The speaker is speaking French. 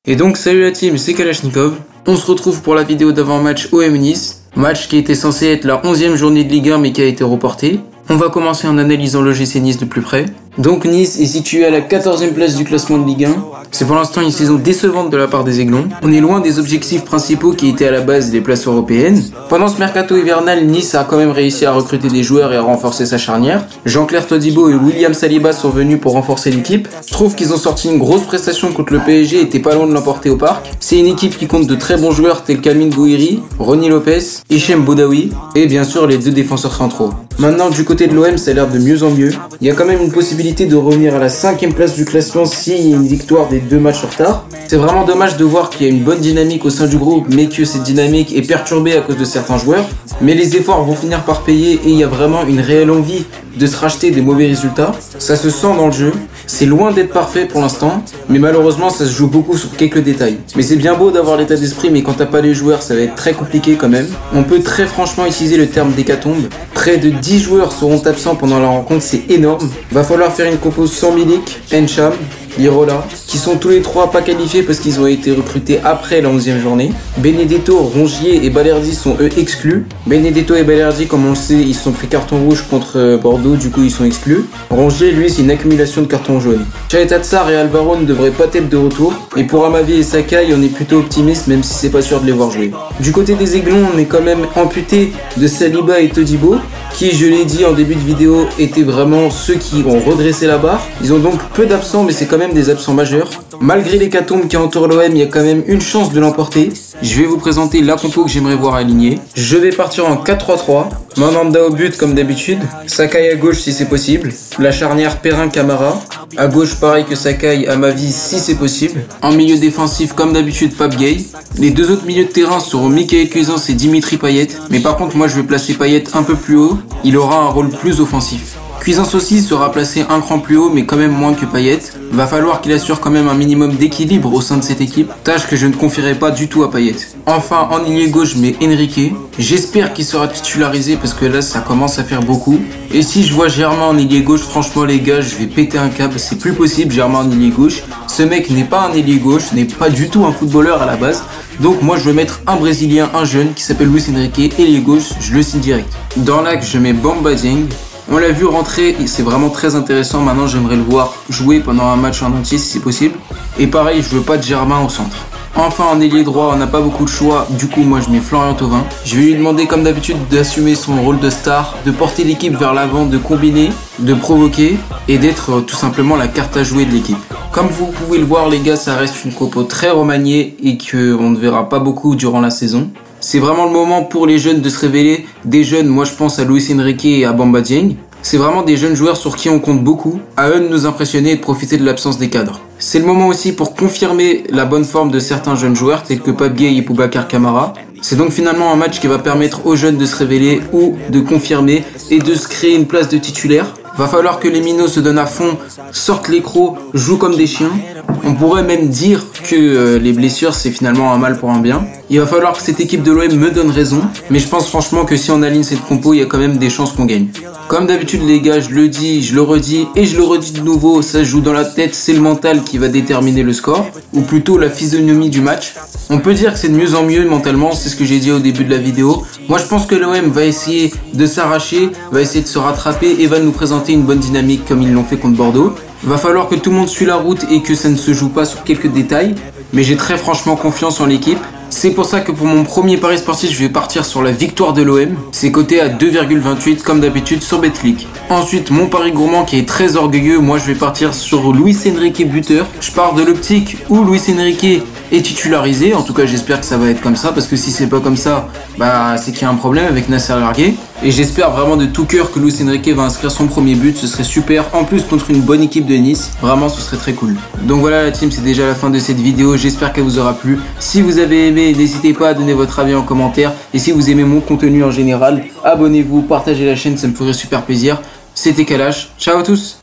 Et donc salut la team, c'est Kalashnikov. On se retrouve pour la vidéo d'avant-match OM Nice. Match qui était censé être la 11e journée de Ligue 1 mais qui a été reporté. On va commencer en analysant l'OGC Nice de plus près. Donc Nice est situé à la 14e place du classement de Ligue 1. C'est pour l'instant une saison décevante de la part des Aiglons. On est loin des objectifs principaux qui étaient à la base des places européennes. Pendant ce mercato hivernal, Nice a quand même réussi à recruter des joueurs et à renforcer sa charnière. Jean-Claire Todibo et William Saliba sont venus pour renforcer l'équipe. Je trouve qu'ils ont sorti une grosse prestation contre le PSG et étaient pas loin de l'emporter au parc. C'est une équipe qui compte de très bons joueurs tels qu'Amin Gouiri, Ronny Lopez, Hichem Boudaoui et bien sûr les deux défenseurs centraux. Maintenant du côté de l'OM, ça a l'air de mieux en mieux. Il y a quand même une possibilité de revenir à la 5e place du classement s'il y a une victoire des 2 matchs en retard. C'est vraiment dommage de voir qu'il y a une bonne dynamique au sein du groupe mais que cette dynamique est perturbée à cause de certains joueurs. Mais les efforts vont finir par payer et il y a vraiment une réelle envie de se racheter des mauvais résultats. Ça se sent dans le jeu. C'est loin d'être parfait pour l'instant, mais malheureusement ça se joue beaucoup sur quelques détails. Mais c'est bien beau d'avoir l'état d'esprit, mais quand t'as pas les joueurs, ça va être très compliqué quand même. On peut très franchement utiliser le terme d'hécatombe. Près de 10 joueurs seront absents pendant la rencontre, c'est énorme. Va falloir faire une compo sans Milik, Encham, Lirola, qui sont tous les trois pas qualifiés parce qu'ils ont été recrutés après la 11e journée. Benedetto, Rongier et Balerdi sont eux exclus. Benedetto et Balerdi, comme on le sait, ils se sont pris carton rouge contre Bordeaux, du coup ils sont exclus. Rongier, lui, c'est une accumulation de cartons jaunes. Chaeta Tsar et Alvaro ne devraient pas être de retour. Et pour Amavi et Sakai, on est plutôt optimiste, même si c'est pas sûr de les voir jouer. Du côté des Aiglons, on est quand même amputé de Saliba et Todibo, qui, je l'ai dit en début de vidéo, étaient vraiment ceux qui ont redressé la barre. Ils ont donc peu d'absents, mais c'est quand même des absents majeurs. Malgré l'hécatombe qui entoure l'OM, il y a quand même une chance de l'emporter. Je vais vous présenter la compo que j'aimerais voir alignée. Je vais partir en 4-3-3. Mandanda au but comme d'habitude. Sakai à gauche si c'est possible. La charnière Perrin-Camara. À gauche pareil que Sakai, Amavi si c'est possible. En milieu défensif comme d'habitude Pape Gueye. Les deux autres milieux de terrain seront Mickaël Cuisance et Dimitri Payet. Mais par contre moi je vais placer Payet un peu plus haut. Il aura un rôle plus offensif. Cuisance aussi sera placé un cran plus haut mais quand même moins que Payet. Va falloir qu'il assure quand même un minimum d'équilibre au sein de cette équipe, tâche que je ne confierai pas du tout à Payet. Enfin en ailier gauche je mets Enrique. J'espère qu'il sera titularisé parce que là ça commence à faire beaucoup. Et si je vois Germain en ailier gauche, franchement les gars je vais péter un câble, c'est plus possible Germain en ailier gauche. Ce mec n'est pas un ailier gauche, n'est pas du tout un footballeur à la base. Donc moi je vais mettre un Brésilien, un jeune qui s'appelle Luis Enrique, ailier gauche, je le signe direct. Dans l'axe je mets Bamba Dieng. On l'a vu rentrer, c'est vraiment très intéressant. Maintenant, j'aimerais le voir jouer pendant un match en entier si c'est possible. Et pareil, je veux pas de Germain au centre. Enfin, en ailier droit, on n'a pas beaucoup de choix. Du coup, moi, je mets Florian Thauvin. Je vais lui demander, comme d'habitude, d'assumer son rôle de star, de porter l'équipe vers l'avant, de combiner, de provoquer et d'être tout simplement la carte à jouer de l'équipe. Comme vous pouvez le voir, les gars, ça reste une compo très remaniée et qu'on ne verra pas beaucoup durant la saison. C'est vraiment le moment pour les jeunes de se révéler. Des jeunes, moi je pense à Luis Enrique et à Bamba Dieng. C'est vraiment des jeunes joueurs sur qui on compte beaucoup. À eux de nous impressionner et de profiter de l'absence des cadres. C'est le moment aussi pour confirmer la bonne forme de certains jeunes joueurs tels que Pape Gueye et Boubacar Kamara. C'est donc finalement un match qui va permettre aux jeunes de se révéler ou de confirmer et de se créer une place de titulaire. Va falloir que les minots se donnent à fond, sortent les crocs, jouent comme des chiens. On pourrait même dire que les blessures c'est finalement un mal pour un bien. Il va falloir que cette équipe de l'OM me donne raison, mais je pense franchement que si on aligne cette compo, il y a quand même des chances qu'on gagne. Comme d'habitude les gars, je le dis, je le redis et je le redis de nouveau, ça se joue dans la tête, c'est le mental qui va déterminer le score, ou plutôt la physionomie du match. On peut dire que c'est de mieux en mieux mentalement, c'est ce que j'ai dit au début de la vidéo. Moi je pense que l'OM va essayer de s'arracher, va essayer de se rattraper et va nous présenter une bonne dynamique comme ils l'ont fait contre Bordeaux. Va falloir que tout le monde suit la route et que ça ne se joue pas sur quelques détails, mais j'ai très franchement confiance en l'équipe. C'est pour ça que pour mon premier pari sportif, je vais partir sur la victoire de l'OM. C'est coté à 2,28 comme d'habitude sur Betclic. Ensuite, mon pari gourmand qui est très orgueilleux, moi je vais partir sur Luis Enrique buteur. Je pars de l'optique où Luis Enrique est titularisé. En tout cas, j'espère que ça va être comme ça parce que si c'est pas comme ça, bah c'est qu'il y a un problème avec Nasser Largué. Et j'espère vraiment de tout cœur que Luis Enrique va inscrire son premier but, ce serait super. En plus contre une bonne équipe de Nice, vraiment ce serait très cool. Donc voilà la team, c'est déjà la fin de cette vidéo, j'espère qu'elle vous aura plu. Si vous avez aimé, n'hésitez pas à donner votre avis en commentaire. Et si vous aimez mon contenu en général, abonnez-vous, partagez la chaîne, ça me ferait super plaisir. C'était Kalash, ciao à tous.